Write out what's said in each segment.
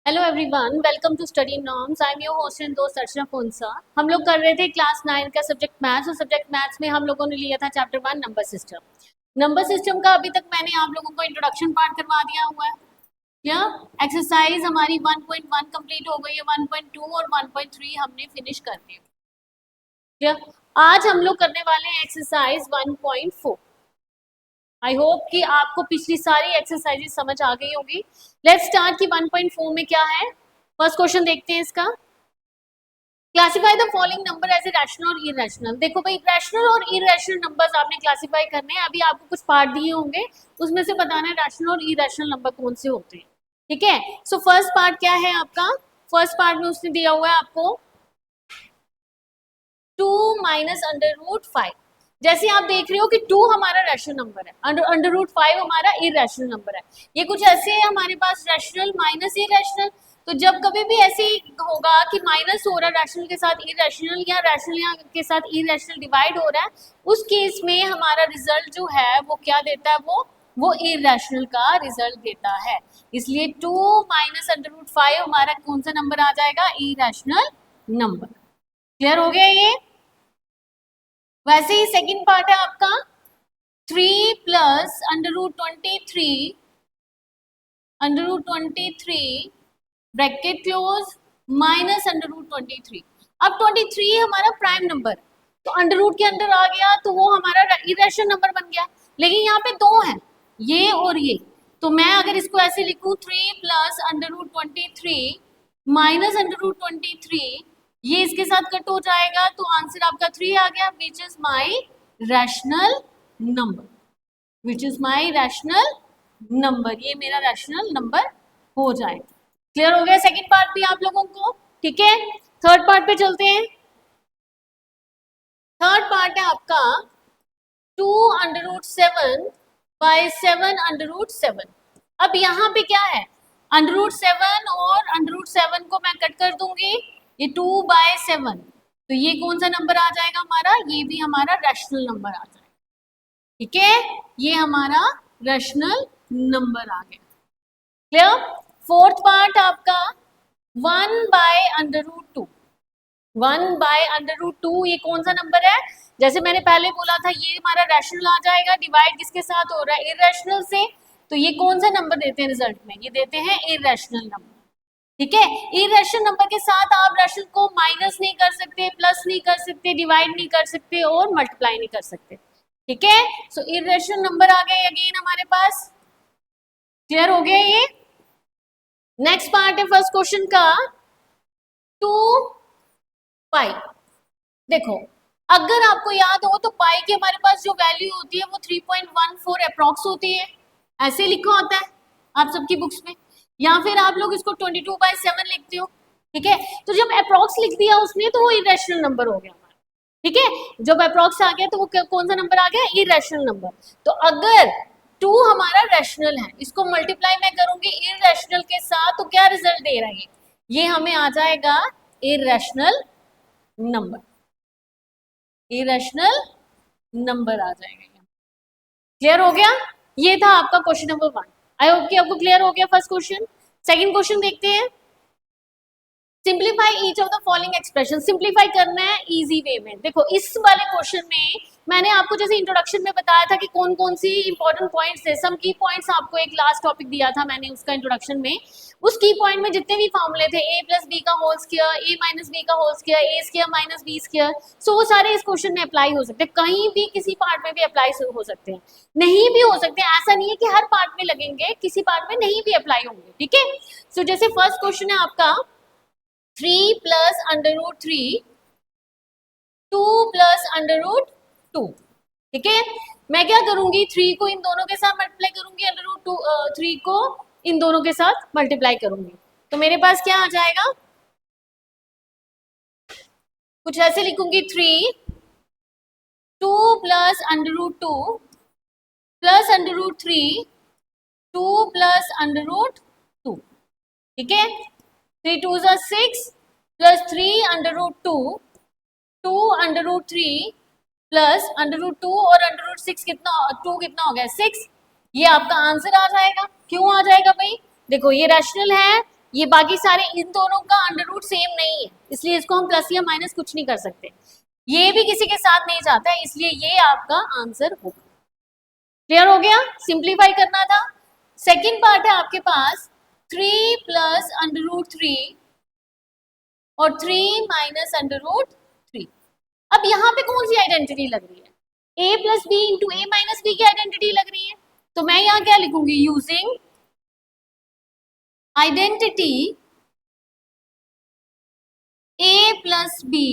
Hello everyone, welcome to study norms. I am your host and दोस्त अर्चना फोनसा। हम लोग कर रहे थे क्लास 9 का सब्जेक्ट मैथ्स, और सब्जेक्ट मैथ्स में हम लोगों ने लिया था chapter 1 number system. Number system का अभी तक मैंने आप लोगों को इंट्रोडक्शन पार्ट करवा दिया हुआ है। क्या एक्सरसाइज हमारी 1.1 कंप्लीट हो गई है, 1.2 और 1.3 हमने फिनिश कर दी। क्या आज हम लोग करने वाले हैं एक्सरसाइज 1.4। आई होप कि आपको पिछली सारी एक्सरसाइजेस समझ आ गई होगी। लेट्स स्टार्ट कि 1.4 में क्या है। फर्स्ट क्वेश्चन देखते हैं इसका। Classify the following number as a rational और इरेशनल। देखो भाई, रैशनल और इरेशनल नंबर्स आपने क्लासिफाई करने हैं। अभी आपको कुछ पार्ट दिए होंगे, उसमें से बताना है रैशनल और इरेशनल नंबर कौन से होते हैं। ठीक है, सो फर्स्ट पार्ट क्या है आपका। फर्स्ट पार्ट में उसने दिया हुआ है आपको 2 माइनस अंडर रूट 5। जैसे आप देख रहे हो कि 2 हमारा रैशनल नंबर है, अंडर रूट 5 हमारा इरेशनल नंबर है। ये कुछ ऐसे है हमारे पास, रैशनल माइनस इरेशनल। तो जब कभी भी ऐसे होगा कि माइनस हो रहा है रैशनल के साथ इरेशनल, या रैशनल के साथ इरेशनल डिवाइड हो रहा है, उस केस में हमारा रिजल्ट जो है वो क्या देता है, वो इरेशनल का रिजल्ट देता है। इसलिए 2 माइनस अंडर रूट 5 हमारा कौन सा नंबर आ जाएगा, इरेशनल नंबर। क्लियर हो गया ये। वैसे ही सेकंड पार्ट है आपका 3 plus under root 23 under root 23 bracket close minus under root 23। अब 23 हमारा प्राइम नंबर, तो अंडर रूट के अंदर आ गया तो वो हमारा इरेशनल नंबर बन गया। लेकिन यहाँ पे दो है, ये और ये, तो मैं अगर इसको ऐसे लिखूं 3 plus under root 23 minus under root 23, ये इसके साथ कट हो जाएगा, तो आंसर आपका 3 आ गया, which is my rational number. Which is my rational number, ये मेरा रैशनल नंबर हो जाएगा। क्लियर हो गया सेकंड पार्ट भी आप लोगों को। ठीक है, थर्ड पार्ट पे चलते हैं। थर्ड पार्ट है आपका 2 under root 7 by 7 under root 7। अब यहाँ पे क्या है, अंडर रूट 7 और अंडर रूट 7 को मैं कट कर दूंगी, ये 2 बाय 7, तो ये कौन सा नंबर आ जाएगा हमारा, ये भी हमारा रैशनल नंबर आ जाएगा। ठीक है, ये हमारा रैशनल नंबर आ गया। क्लियर। फोर्थ पार्ट आपका 1 by under root 2। 1 by under root 2 ये कौन सा नंबर है, जैसे मैंने पहले बोला था, ये हमारा रैशनल आ जाएगा, डिवाइड किसके साथ हो रहा है, इरेशनल से। तो ये कौन सा नंबर देते हैं रिजल्ट में, ये देते हैं इरेशनल नंबर। ठीक है, इरेशनल नंबर के साथ आप रैशनल को माइनस नहीं कर सकते, प्लस नहीं कर सकते, डिवाइड नहीं कर सकते और मल्टीप्लाई नहीं कर सकते। ठीक है, सो इरेशनल नंबर आ गए अगेन हमारे पास। क्लियर हो गया ये। नेक्स्ट पार्ट है फर्स्ट क्वेश्चन का 2 पाई। देखो, अगर आपको याद हो तो पाई की हमारे पास जो वैल्यू होती है वो 3.14 अप्रॉक्स होती है, ऐसे लिखा होता है आप सबकी बुक्स में, या फिर आप लोग इसको 22/7 लिखते हो। ठीक है, तो जब अप्रॉक्स लिख दिया उसने तो वो इरेशनल नंबर हो गया हमारा। ठीक है, जब अप्रॉक्स आ गया तो वो कौन सा नंबर आ गया, इरेशनल नंबर। तो अगर 2 हमारा रैशनल है, इसको मल्टीप्लाई मैं करूंगी इरेशनल के साथ, तो क्या रिजल्ट दे रहा है ये हमें आ जाएगा इरेशनल नंबर। इरेशनल नंबर आ जाएगा। क्लियर हो गया, ये था आपका क्वेश्चन नंबर 1। आई होप कि आपको क्लियर हो गया फर्स्ट क्वेश्चन। सेकंड क्वेश्चन देखते हैं। Simplify each of the following expression. Simplify करना है इजी वे में। देखो, इस वाले क्वेश्चन में मैंने आपको जैसे इंट्रोडक्शन में बताया था कि कौन कौन सी इंपॉर्टेंट पॉइंट्स है, सम की पॉइंट्स आपको एक लास्ट टॉपिक दिया था मैंने उसका इंट्रोडक्शन में। उस की पॉइंट में जितने भी फॉर्मूले थे, a प्लस बी का whole square, a minus B का whole square, a square minus B square, so वो सारे इस क्वेश्चन में अप्लाई हो सकते हैं, कहीं भी किसी पार्ट में भी अप्लाई हो सकते हैं, नहीं भी हो सकते हैं। ऐसा नहीं है कि हर पार्ट में लगेंगे, किसी पार्ट में नहीं भी अप्लाई होंगे। ठीक है, सो जैसे फर्स्ट क्वेश्चन है आपका 3 plus under root 3 2 plus under root 2। ठीक है, मैं क्या करूंगी, 3 को इन दोनों के साथ मल्टीप्लाई करूंगी, अंडर रूट 2 3 को इन दोनों के साथ मल्टीप्लाई करूंगी, तो मेरे पास क्या आ जाएगा, कुछ ऐसे लिखूंगी 3 2 plus under root 2 plus under root 3 2 plus under root 2। ठीक है, 3 2 6 plus 3 under root 2 2 under root 3 plus under root 2 और अंडर रूट 6 कितना, 2 कितना हो गया 6। ये आपका आंसर आ जाएगा। क्यों आ जाएगा भाई, देखो ये रैशनल है, ये बाकी सारे इन दोनों का अंडर रूट सेम नहीं है, इसलिए इसको हम प्लस या माइनस कुछ नहीं कर सकते। ये भी किसी के साथ नहीं जाता है, इसलिए ये आपका आंसर होगा। क्लियर हो गया? सिंप्लीफाई करना था। सेकेंड पार्ट है आपके पास 3 प्लस अंडर रूट 3 और 3 माइनस अंडर रूट 3। अब यहाँ पे कौन सी आइडेंटिटी लग रही है? a plus B into A minus b की आइडेंटिटी लग रही है। तो मैं यहाँ क्या लिखूंगी? Using identity a plus B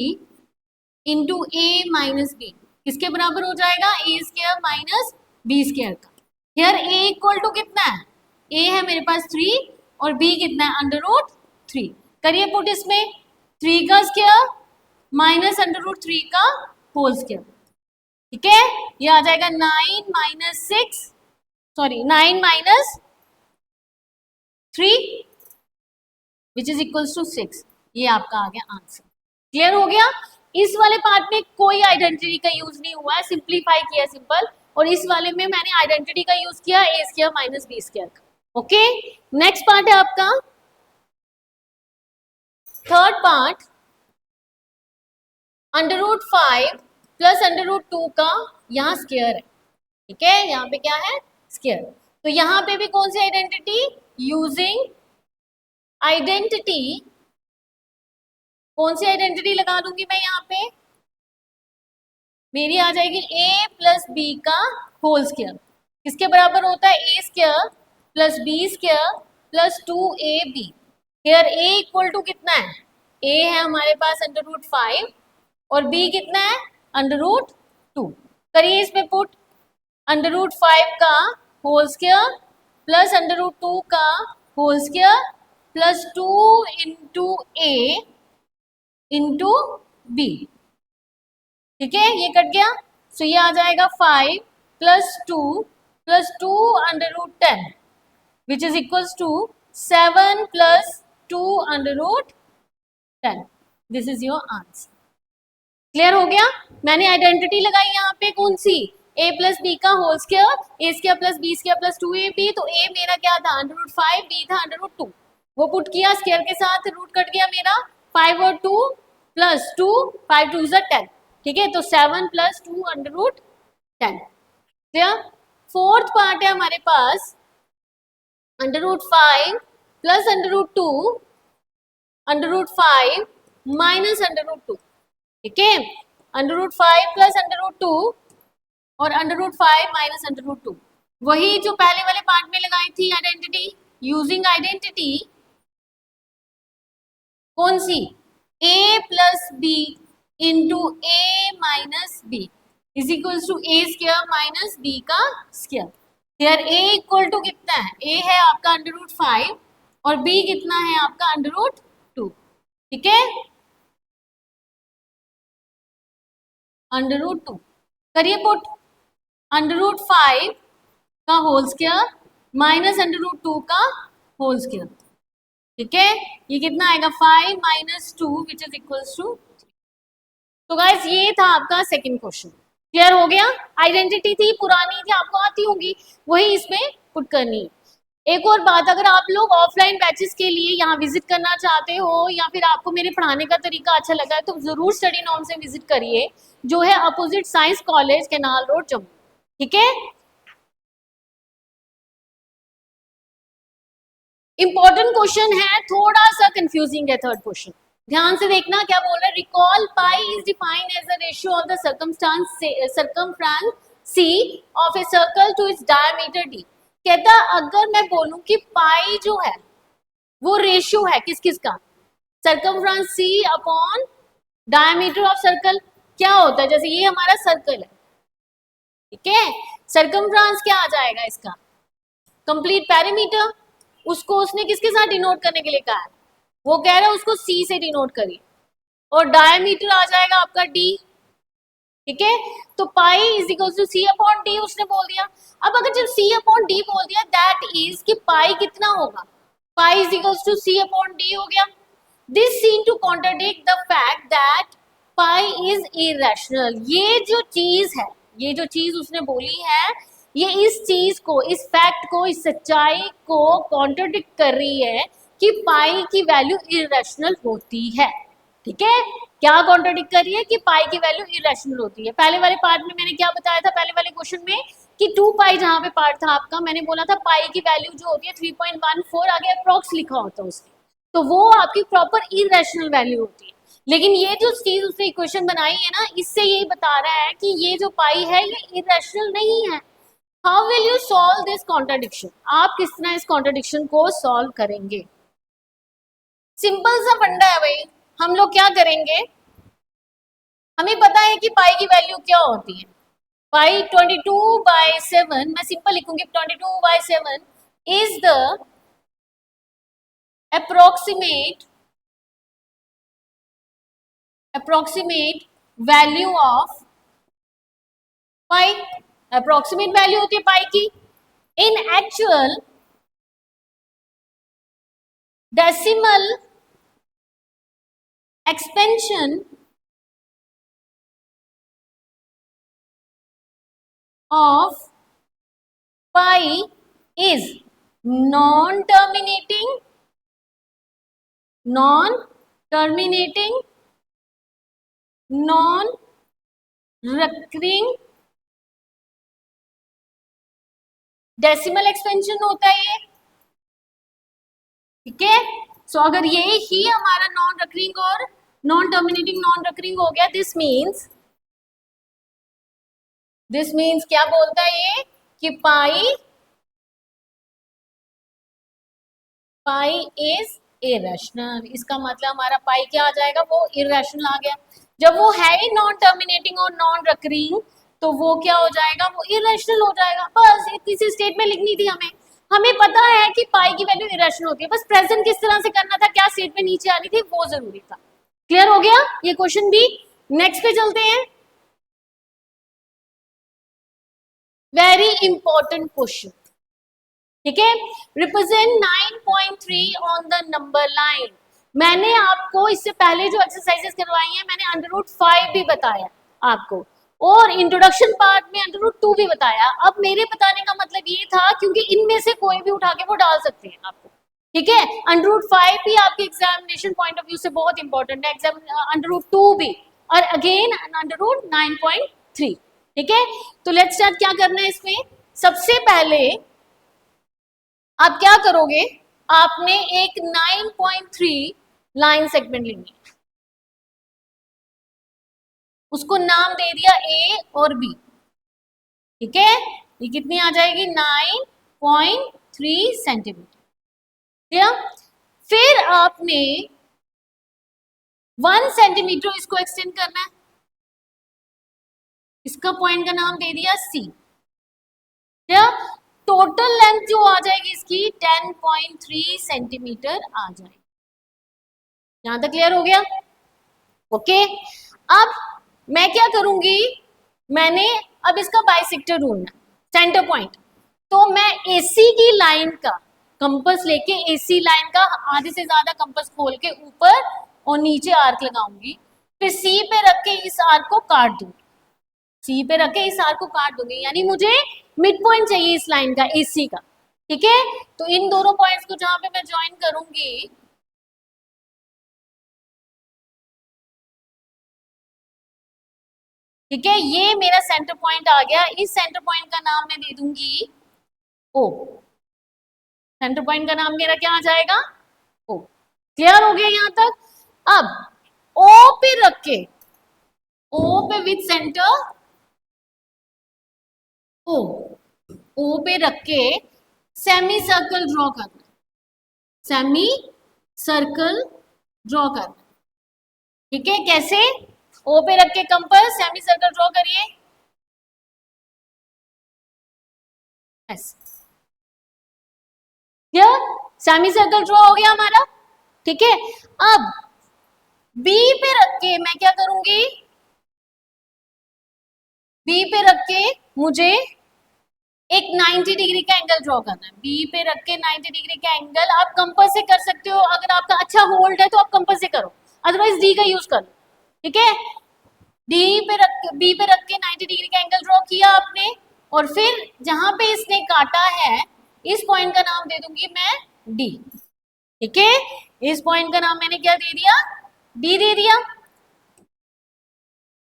into A minus B किसके बराबर हो जाएगा? A square minus B square का। हियर a इक्वल टू कितना है? a है मेरे पास 3 और b कितना है? Under root 3। करिए पुट इसमें 3 का स्क्वायर माइनस अंडर रूट 3 का होल स्क्वायर। ठीक है, ये आ जाएगा 9 माइनस 6 सॉरी 9 माइनस 3 विच इज इक्वल्स टू 6। ये आपका आ गया आंसर। क्लियर हो गया? इस वाले पार्ट में कोई आइडेंटिटी का यूज नहीं हुआ है, सिंप्लीफाई किया सिंपल, और इस वाले में मैंने आइडेंटिटी का यूज किया a square minus B square का। ओके, नेक्स्ट पार्ट है आपका third part under root 5 plus under root 2 का यहाँ स्क्वायर है। ठीक है, यहाँ पे क्या है? स्क्वायर। तो यहाँ पे भी कौन सी आइडेंटिटी? यूजिंग आइडेंटिटी, कौन सी आइडेंटिटी लगा दूंगी मैं यहाँ पे? मेरी आ जाएगी a प्लस बी का होल स्क्वायर किसके बराबर होता है? A square plus B square plus 2ab। Here a equal to कितना है? a है हमारे पास अंडर रूट 5 और b कितना है? Under root 2। करिए इसमें पुट अंडर रूट 5 का whole square plus under root 2 का whole square plus 2 into a into b. ठीक है, ये कट गया। सो ये आ जाएगा 5 plus 2 plus 2 under root 10 which is equals to 7 plus 2 under root 10। This is your answer. Clear हो गया? मैंने आइडेंटिटी लगाई यहाँ पे कौन सी? a प्लस बी का whole square, A square plus B square plus 2ab। तो a मेरा क्या था? अंडर रूट 5, b था अंडर रूट 2। वो पुट किया, स्क्वायर के साथ रूट कट गया मेरा, 5 और 2 प्लस 2, 5 2 is 10। ठीक है, तो 7 plus 2 under root 10। Clear? Fourth part है हमारे पास under root 5 plus under root 2 under root 5 minus under root 2। ठीक है, under root 5 plus under root 2 और under root 5 minus under root 2, वही जो पहले वाले पार्ट में लगाई थी आइडेंटिटी। यूजिंग आइडेंटिटी कौन सी? a plus B into A minus B is equals to A square minus B का स्क्वायर। हियर a इक्वल टू कितना है? a है आपका अंडर रूट 5 और b कितना है आपका? Under root 2। ठीक है, अंडर रूट 2। करिए पुट अंडर रूट 5 का whole square minus under root 2 का होल स्क्वायर। ठीक है, ये कितना आएगा? 5 minus 2 which is equals to. तो गाइस ये था आपका सेकंड क्वेश्चन। क्लियर हो गया? आइडेंटिटी थी, पुरानी थी, आपको आती होंगी, वही इसमें पुट करनी है। एक और बात, अगर आप लोग ऑफलाइन बैचेस के लिए यहाँ विजिट करना चाहते हो या फिर आपको मेरे पढ़ाने का तरीका अच्छा लगा है तो जरूर स्टडी नॉर्म से विजिट करिए, जो है opposite science college, canal road, Jammu. ठीक है, इंपॉर्टेंट क्वेश्चन है, थोड़ा सा कंफ्यूजिंग है थर्ड क्वेश्चन। ध्यान से देखना क्या बोल रहा है। Recall pi is defined as the ratio of the circumference C of a circle to its diameter D. कहता अगर मैं बोलूं कि पाई जो है वो रेशियो है किस किस का? Circumference C upon diameter of circle. क्या होता है? जैसे ये हमारा सर्कल है, ठीक है, सर्कमफ्रेंस क्या आ जाएगा इसका? Complete perimeter. उसको उसने किसके साथ डिनोट करने के लिए कहा है? वो कह रहा है उसको सी से डिनोट करिए, और डायमीटर आ जाएगा आपका डी। ठीक है, तो pi is equal to C upon D उसने बोल दिया। अब अगर जब सी अपॉन डी बोल दिया, दैट इज कि पाई कितना होगा? Pi is equal to C upon D हो गया। This seem to contradict the fact that pi is irrational. ये जो चीज है, ये जो चीज उसने बोली है, ये इस चीज को, इस फैक्ट को, इस सच्चाई को कॉन्ट्राडिक्ट कर रही है कि पाई की वैल्यू इरेशनल होती है। ठीक है, क्या कॉन्ट्रडिक्ट कर रही है कि पाई की वैल्यू इरेशनल होती है। पहले वाले पार्ट में मैंने क्या बताया था, पहले वाले क्वेश्चन में कि 2 पाई जहां पे पार्ट था आपका, मैंने बोला था पाई की वैल्यू जो होती है 3.14 आगे अप्रॉक्स लिखा होता है उसके, तो वो आपकी प्रॉपर इरेशनल वैल्यू होती है। लेकिन ये जो चीज उसने इक्वेशन बनाई है ना, इससे यही बता रहा है कि ये जो पाई है ये इरेशनल नहीं है। How will you solve this contradiction, आप किस तरह इस कॉन्ट्राडिक्शन को सॉल्व करेंगे? सिंपल सा फंडा है भाई, हम लोग क्या करेंगे, हमें पता है कि पाई की वैल्यू क्या होती है। पाई 22/7, मैं सिंपल लिखूंगी 22/7 is the approximate value of pi. Approximate value होती है पाई की। इन actual decimal expansion of pi is non-terminating, non-recurring decimal expansion होता है ये। ठीक है, सो अगर ये ही हमारा नॉन रिकरिंग और नॉन टर्मिनेटिंग नॉन रिकरिंग हो गया, दिस मीन्स क्या बोलता है ये कि पाई इज इरेशनल। इसका मतलब हमारा पाई क्या आ जाएगा, वो इरेशनल आ गया। जब वो है ही नॉन टर्मिनेटिंग और नॉन रिकरिंग तो वो क्या हो जाएगा, वो इरेशनल हो जाएगा। बस इतनी सी स्टेटमेंट लिखनी थी हमें। हमें पता है कि पाई की वैल्यू इरेशनल होती है, बस प्रेजेंट किस तरह से करना था, क्या स्टेटमेंट नीचे आनी थी, वो जरूरी था। क्लियर हो गया ये क्वेश्चन भी। नेक्स्ट पे चलते हैं, वेरी इंपॉर्टेंट क्वेश्चन। ठीक है, represent 9.3 on the number line. मैंने आपको इससे पहले जो एक्सरसाइजेस करवाई हैं, मैंने √5 भी बताया आपको, और इंट्रोडक्शन पार्ट में √2 भी बताया। अब मेरे बताने का मतलब ये था क्योंकि इनमें से कोई भी उठा के वो डाल सकते हैं आपको। ठीक है, √5 भी आपके एग्जामिनेशन पॉइंट ऑफ व्यू से बहुत इंपॉर्टेंट है, एग्जाम √2 भी, और अगेन √9.3। ठीक है, तो लेट्स स्टार्ट। क्या करना है इसमें, सबसे पहले आप क्या करोगे, आपने एक 9.3 लाइन सेगमेंट लेनी है, उसको नाम दे दिया ए और बी। ठीक है, ये कितनी आ जाएगी, 9.3 सेंटीमीटर। फिर आपने 1 सेंटीमीटर इसको एक्सटेंड करना है, इसका पॉइंट का नाम दे दिया सी। टोटल लेंथ जो आ जाएगी इसकी 10.3 सेंटीमीटर आ जाएगी। यहां तक क्लियर हो गया? ओके, अब मैं क्या करूंगी, मैंने अब इसका बाइसेक्टर ढूंढना, सेंटर पॉइंट। तो मैं एसी की लाइन का कंपास लेके, एसी लाइन का आधे से ज्यादा कंपास खोल के ऊपर और नीचे आर्क लगाऊंगी, फिर सी पे रख के इस आर्क को काट दूंगी, सी पे रख के इस आर्क को काट दूंगी, यानी मुझे मिड पॉइंट चाहिए इस लाइन का, एसी का। ठीक है, तो इन दोनों पॉइंट्स को जहां पे मैं ज्वाइन करूंगी, ठीक है, ये मेरा सेंटर पॉइंट आ गया। इस सेंटर पॉइंट का नाम मैं दे दूंगी ओ। सेंटर पॉइंट का नाम मेरा क्या आ जाएगा, ओ। क्लियर हो गया यहां तक? अब ओ पे रख के, ओ पे विथ सेंटर ओ, ओ पे रख के सेमी सर्कल ड्रॉ करना, सेमी सर्कल ड्रॉ करना। ठीक है, कैसे, ओ पे रख के कंपास सेमी सर्कल ड्रॉ करिए, ऐसे। क्लियर, सेमी सर्कल ड्रॉ हो गया हमारा। ठीक है, अब बी पे रख के मैं क्या करूंगी, बी पे रख के मुझे एक 90 डिग्री का एंगल ड्रॉ करना है। बी पे रख के 90 डिग्री का एंगल आप कंपास से कर सकते हो, अगर आपका अच्छा होल्ड है तो आप कंपास से करो, अदरवाइज डी का यूज कर लो। ठीक है, बी पे रख के 90 डिग्री का एंगल ड्रॉ किया आपने, और फिर जहां पे इसने काटा है इस पॉइंट का नाम दे दूंगी मैं डी। ठीक है, इस पॉइंट का नाम मैंने क्या दे दिया, डी दे दिया।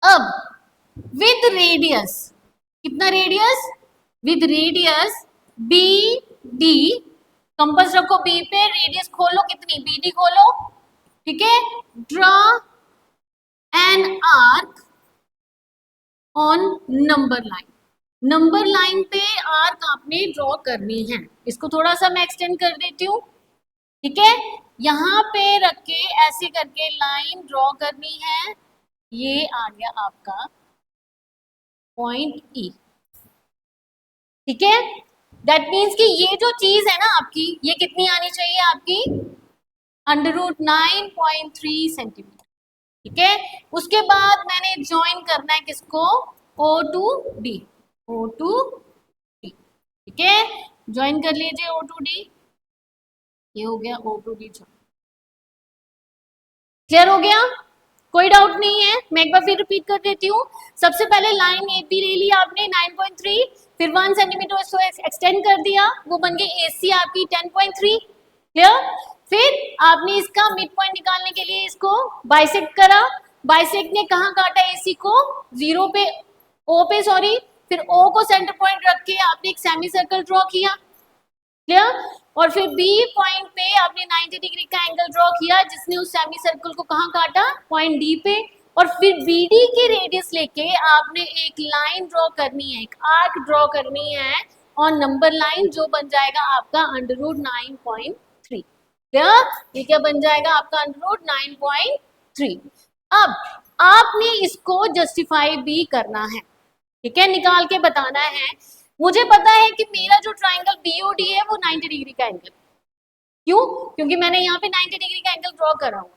अब विद रेडियस, कितना radius, with radius B D, compass रखो बी पे, रेडियस खोलो कितनी, बी डी खोलो, ठीक है, draw an arc on number line, number line पे आर्क आपने ड्रॉ करनी है। इसको थोड़ा सा मैं एक्सटेंड कर देती हूँ, ठीक है, यहाँ पे रख के ऐसे करके लाइन ड्रॉ करनी है, ये आ गया आपका पॉइंट ई, ठीक है। दैट मीन्स कि ये जो चीज है ना आपकी, ये कितनी आनी चाहिए आपकी, √9.3 सेंटीमीटर, ठीक है। उसके बाद मैंने ज्वाइन करना है किसको, O to D, O to D, ठीक है, ज्वाइन कर लीजिए O टू D, ये हो गया O टू D, क्लियर हो गया, कोई डाउट नहीं है। मैं एक बार फिर रिपीट कर देती हूँ। सबसे पहले लाइन ए बी ले ली आपने 9.3, फिर 1 सेंटीमीटर इसको एक्सटेंड कर दिया, वो बन गई AC आपकी 10.3, क्लियर। फिर आपने इसका मिड पॉइंट निकालने के लिए इसको बाइसेक्ट करा, बाइसेक्ट ने कहाँ काटा AC को, 0 पे, O पे सॉरी, फिर O को सेंटर पॉइंट रख के आपने एक सेमी सर्कल ड्रॉ किया, क्लियर। और फिर B पॉइंट पे आपने 90 डिग्री का एंगल ड्रॉ किया, जिसने उस सेमी सर्कल को कहाँ काटा, पॉइंट D पे। और फिर BD की रेडियस लेके आपने एक लाइन ड्रॉ करनी है, एक आर्क ड्रॉ करनी है और नंबर लाइन, जो बन जाएगा आपका √9.3, क्लियर। ये क्या बन जाएगा आपका √9.3। अब आपने इसको जस्टिफाई भी करना है, ठीक है, निकाल के बताना है। मुझे पता है कि मेरा जो ट्राइंगल BOD है वो 90 डिग्री का एंगल, क्यों, क्योंकि मैंने यहाँ पे 90 डिग्री का एंगल ड्रॉ करा हुआ,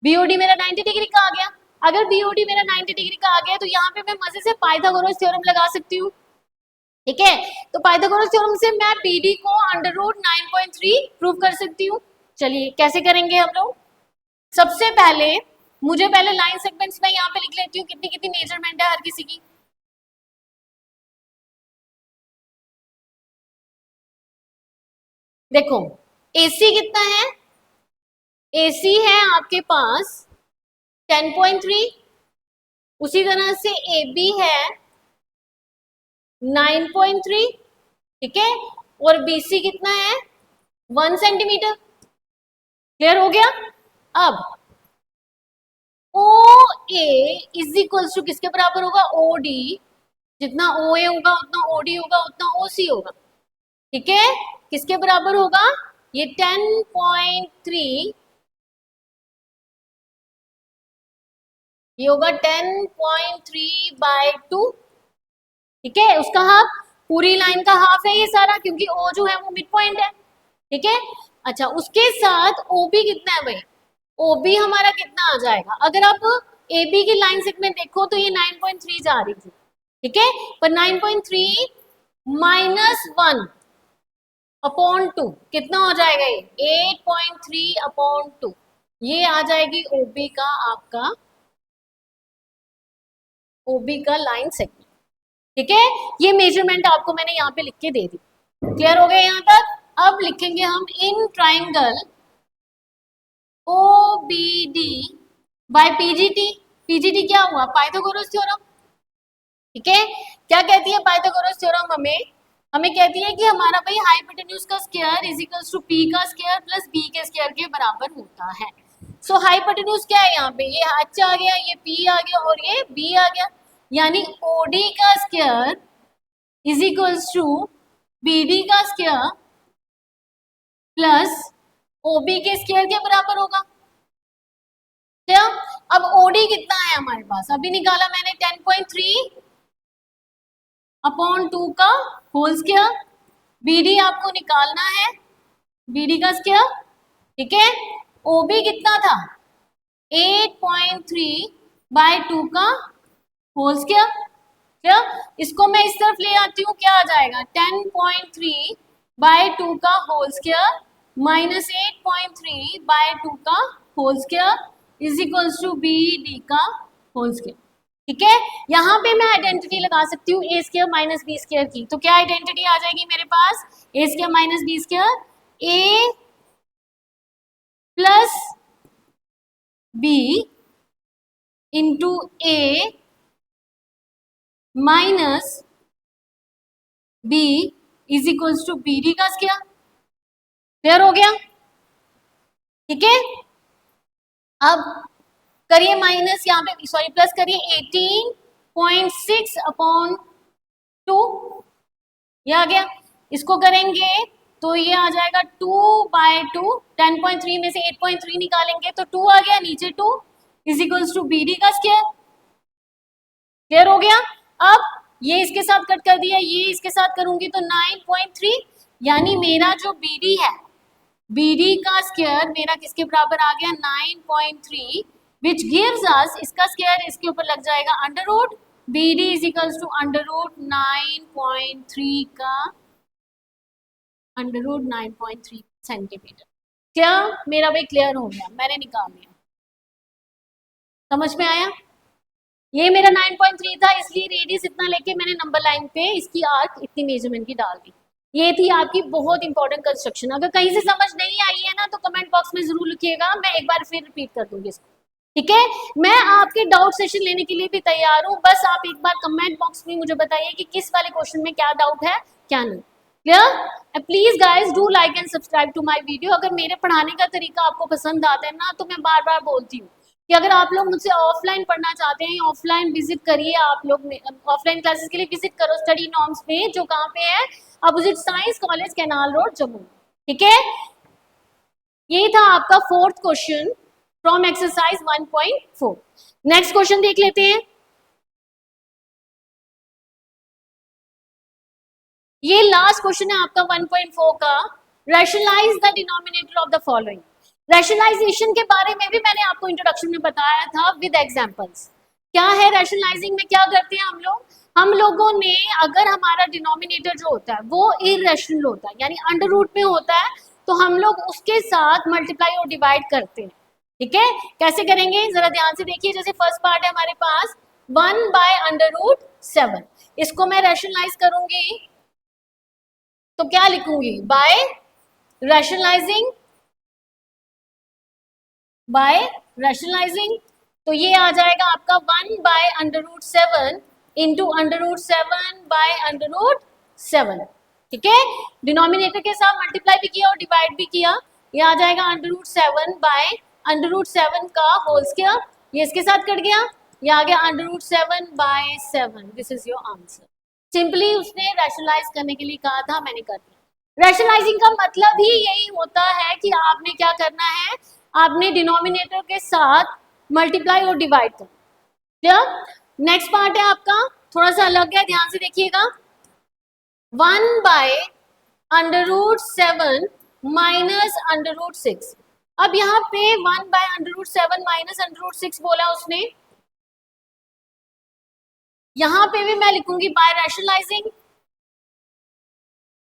BOD मेरा 90 डिग्री का आ गया। अगर BOD मेरा 90 डिग्री का आ गया तो यहाँ पे मैं मजे से पाइथागोरस थ्योरम लगा सकती हूँ, ठीक है। तो पाइथागोरस थ्योरम से मैं BD को √9.3 प्रूव कर सकती हूँ। चलिए कैसे करेंगे हम लोग, सबसे पहले मुझे पहले लाइन सेगमेंट्स में यहाँ पे लिख लेती हूँ कितनी कितनी मेजरमेंट है हर किसी की। देखो AC कितना है, AC है आपके पास 10.3, उसी तरह से AB है 9.3, ठीक है, और BC कितना है 1 सेंटीमीटर, क्लियर हो गया। अब OA इज इक्वल्स टू किसके बराबर होगा, OD, जितना OA होगा उतना OD होगा उतना OC होगा, ठीक है, किसके बराबर होगा, ये 10.3, ये होगा 10.3/2, ठीक है, उसका हाफ, पूरी लाइन का हाफ है ये सारा, क्योंकि O जो है वो मिड पॉइंट है, ठीक है। अच्छा उसके साथ OB कितना है भाई, OB हमारा कितना आ जाएगा, अगर आप AB की लाइन सेगमेंट देखो तो ये 9.3 जा रही थी, ठीक है, पर 9.3 -1/2 कितना हो जाएगा, ये 8.3/2, ये आ जाएगी OB का आपका, OB का लाइन सेगमेंट, ठीक है। ये मेजरमेंट आपको मैंने यहाँ पे लिख के दे दी, क्लियर हो गया यहाँ तक। अब लिखेंगे हम in triangle OBD by PGT, PGT क्या हुआ, पाइथागोरस थ्योरम, ठीक है। क्या कहती है पाइथागोरस थ्योरम, हमें हमें कहती है कि हमारा भाई हाइपोटेन्यूज का square is equals to P का स्क्वायर प्लस B के स्क्वायर के बराबर होता है। सो हाइपोटेन्यूज क्या है यहाँ पे, ये H आ गया, ये P आ गया और ये B आ गया, यानी OD का square is equals to BD का स्क्वायर प्लस OB के स्क्वायर के बराबर होगा, क्या। अब OD कितना है हमारे पास, अभी निकाला मैंने 10.3/2 का होल स्क्वायर, BD आपको निकालना है, BD का स्क्वायर, ठीक है। OB कितना था 8.3/2 का होल स्क्वायर, क्या, इसको मैं इस तरफ ले आती हूँ, क्या आ जाएगा 10.3/2 का होल स्क्वायर माइनस 8.3/2 का whole square is equals to BD का होल स्क्वायर, ठीक है। यहाँ पे मैं आइडेंटिटी लगा सकती हूँ A square minus B square की, तो क्या आइडेंटिटी आ जाएगी मेरे पास, A square minus B square, A plus B into A minus B is equals to B D का स्क्वायर। क्लियर हो गया? ठीक है, अब करिए माइनस, यहाँ पे सॉरी प्लस करिए 18.6 अपॉन 2, ये आ गया। इसको करेंगे तो ये आ जाएगा 2/2, 10.3 में से 8.3 निकालेंगे तो 2 आ गया, नीचे 2 is equals to B D का स्क्वायर। क्लियर हो गया? अब ये इसके साथ कट कर दिया, ये इसके साथ करूंगी तो 9.3, यानी मेरा जो बी डी है, BD का स्क्वायर मेरा किसके बराबर आ गया 9.3, विच गिव्स अस, इसका स्क्वायर इसके ऊपर लग जाएगा under root, BD is equals to under root 9.3 का अंडर रूट 9.3 सेंटीमीटर। क्या मेरा भाई क्लियर हो गया? मैंने निकाल लिया, समझ में आया? ये मेरा 9.3 था, इसलिए रेडियस इतना लेके मैंने नंबर लाइन पे इसकी आर्क इतनी मेजरमेंट की डाल दी। ये थी आपकी बहुत इंपॉर्टेंट कंस्ट्रक्शन। अगर कहीं से समझ नहीं आई है ना तो कमेंट बॉक्स में जरूर लिखिएगा, मैं एक बार फिर रिपीट कर दूंगी इसको। ठीक है, मैं आपके डाउट सेशन लेने के लिए भी तैयार हूँ, बस आप एक बार कमेंट बॉक्स में मुझे बताइए कि किस वाले क्वेश्चन में क्या डाउट है क्या नहीं। Clear? Please guys do like and subscribe to my video. अगर मेरे पढ़ाने का तरीका आपको पसंद आता है ना तो मैं बार बार बोलती हूँ कि अगर आप लोग मुझसे ऑफलाइन पढ़ना चाहते हैं, ऑफलाइन विजिट करिए, आप लोग ऑफलाइन क्लासेस के लिए विजिट करो स्टडी नॉर्म्स पे, जो कहाँ पे है, opposite science college canal road Jammu. ठीक है, ये था आपका fourth question from exercise 1.4। Next question देख लेते हैं। ये लास्ट क्वेश्चन है आपका 1.4 का। Rationalise the denominator of the following. Rationalisation के बारे में भी मैंने आपको इंट्रोडक्शन में बताया था विद एग्जांपल्स। क्या है रैशनलाइजिंग में, क्या करते हैं हम लोगों ने, अगर हमारा डिनोमिनेटर जो होता है वो इरेशनल होता है, यानी अंडर रूट में होता है, तो हम लोग उसके साथ मल्टीप्लाई और डिवाइड करते हैं। ठीक है, कैसे करेंगे जरा ध्यान से देखिए। जैसे फर्स्ट पार्ट है हमारे पास 1/√7, इसको मैं रैशनलाइज करूंगी तो क्या लिखूंगी, बाय रैशनलाइजिंग, बाय रैशनलाइजिंग, तो ये आ जाएगा आपका 1/√7 इंटू √7/√7। ठीक है, डिनोमिनेटर के साथ मल्टीप्लाई भी किया और डिवाइड भी किया, ये आ जाएगा √7/√7 का होल स्क्वायर, ये इसके साथ कट गया, ये आ गया √7/7। This is your answer. Simply उसने रैशनलाइज करने के लिए कहा था, मैंने कर दिया। रैशनलाइजिंग का मतलब ही यही होता है कि आपने क्या करना है, आपने डिनोमिनेटर के साथ मल्टीप्लाई और डिवाइड कर। नेक्स्ट पार्ट है आपका थोड़ा सा अलग है, ध्यान से देखिएगा। 1/√7 माइनस √6। अब यहाँ पे 1/√7 माइनस √6 बोला उसने, यहां पे भी मैं लिखूंगी बाय रैशनलाइजिंग।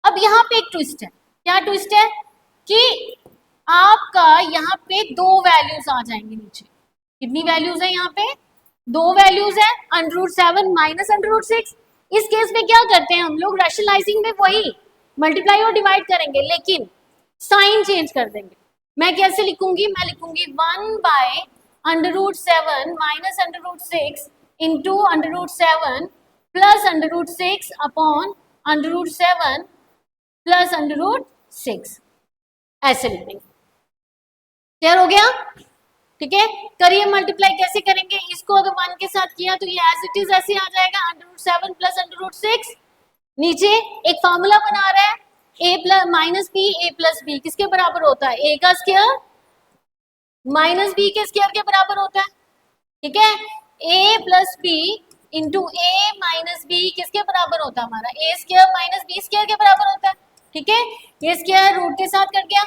अब यहाँ पे एक ट्विस्ट है, क्या ट्विस्ट है कि आपका यहाँ पे दो वैल्यूज आ जाएंगे नीचे। कितनी वैल्यूज है यहाँ पे, दो वैल्यूज है, √7 माइनस √6। इस केस में क्या करते हैं हम लोग, रैशनलाइजिंग में वही मल्टीप्लाई और डिवाइड करेंगे, लेकिन साइन चेंज कर देंगे। मैं कैसे लिखूंगी, मैं लिखूंगी 1/√7 minus √6 into √7 plus √6 upon √7 plus √6, ऐसे लिखेंगे। क्लियर हो गया? ठीक है, करिए मल्टीप्लाई कैसे करेंगे, इसको अगर 1 के साथ किया तो ये एज इट इज ऐसे आ जाएगा √7 प्लस √6। नीचे एक फॉर्मूला बना रहा है, a plus minus B, A plus B किसके बराबर होता है, a का स्क्वायर माइनस बी के स्क्वायर के बराबर होता है। ठीक है, a plus B into A minus B किसके बराबर होता है, हमारा a square minus B square के बराबर होता है। ठीक है, ये स्क्वायर रूट के साथ कट गया।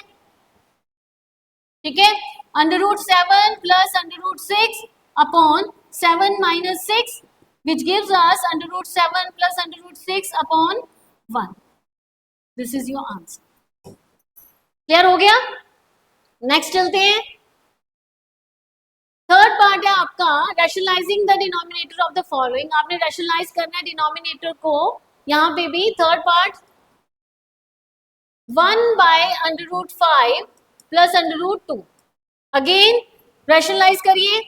ठीक है, √7 plus √6 upon 7 minus 6 which gives us √7 plus √6 upon 1। This is your answer. Clear हो गया? नेक्स्ट चलते हैं। थर्ड पार्ट है आपका rationalising the denominator of the following. आपने रैशनलाइज करना है डिनोमिनेटर को, यहां पे भी third part 1/√5 plus √2। Again rationalise करिए,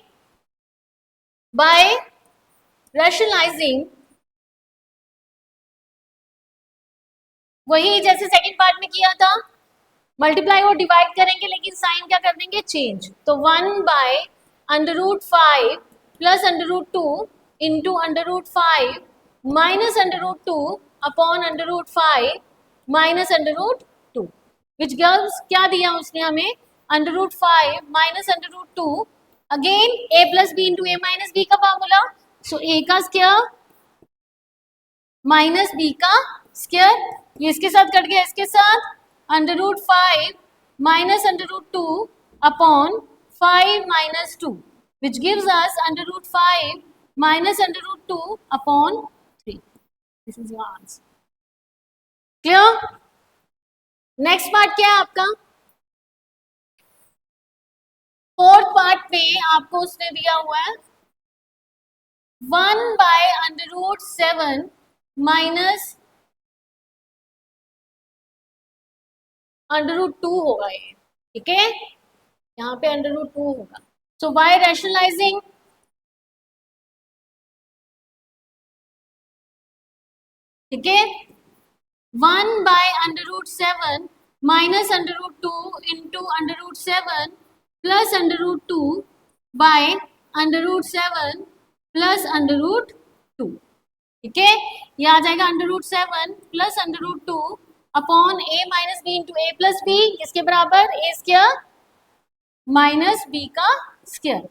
बाय रैशनलाइजिंग, वही जैसे सेकंड पार्ट में किया था, मल्टीप्लाई और डिवाइड करेंगे लेकिन साइन क्या कर देंगे, चेंज। तो 1/√5 plus √2 into √5 minus √2 upon √5 minus √2, which gives, क्या दिया उसने हमें, √5 minus √2, again a plus B into A minus B का फार्मूला, सो a का स्क्वायर माइनस बी का स्क्वायर, ये इसके साथ कट गया, इसके साथ √5 minus √2 upon 5 minus 2, which gives us √5 minus √2 upon 3. This is your answer. Clear? Next part क्या है आपका, फोर्थ पार्ट में आपको उसने दिया हुआ है 1/√7 माइनस √2 होगा ये, ठीक है, यहाँ पे √2 होगा। सो बाय रैशनलाइजिंग, ठीक है, 1/√7 minus √2 into √7 plus √2 by √7 plus √2, ठीक है, ये आ जाएगा √7 plus √2 upon a minus B into A plus B, किसके बराबर, a स्क्वायर माइनस b का स्क्वायर,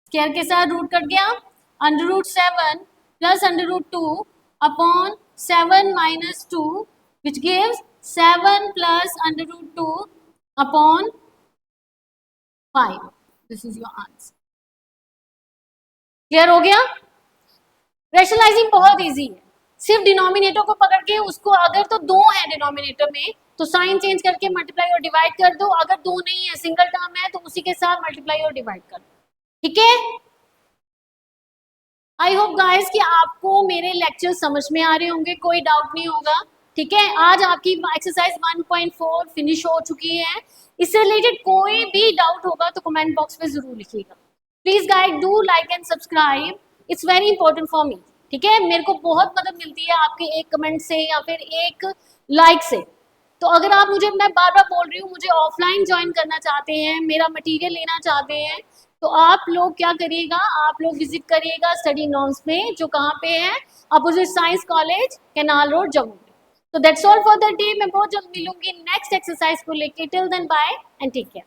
स्क्वायर के साथ रूट कट गया, √7 plus √2 upon 7 minus 2 which gives 7 plus √2 upon 5, this is your answer. Clear हो गया? रैशनलाइजिंग बहुत इजी है, सिर्फ डिनोमिनेटर को पकड़ के उसको, अगर तो दो है डिनोमिनेटर में तो साइन चेंज करके मल्टीप्लाई और डिवाइड कर दो, अगर दो नहीं है सिंगल टर्म है तो उसी के साथ मल्टीप्लाई और डिवाइड कर दो, ठीक है। आई होप गाइस कि आपको मेरे लेक्चर समझ में आ रहे होंगे, कोई डाउट नहीं होगा, ठीक है। आज आपकी एक्सरसाइज 1.4 फिनिश हो चुकी है, इससे रिलेटेड कोई भी डाउट होगा तो कमेंट बॉक्स में जरूर लिखिएगा। Please guys do like and subscribe, it's very important for me, ठीक है। मेरे को बहुत मदद मिलती है आपके एक कमेंट से या फिर एक लाइक से। तो अगर आप मुझे, मैं बार बार बोल रही हूँ, मुझे ऑफलाइन ज्वाइन करना चाहते हैं, मेरा मटेरियल लेना चाहते हैं, तो आप लोग क्या करिएगा, आप लोग विजिट करिएगा स्टडी नॉर्म्स में, जो कहाँ पे है, opposite science college, canal road, Jammu में। तो that's all for the day, मैं बहुत जल्द मिलूंगी नेक्स्ट एक्सरसाइज को लेके। Till then bye and take care.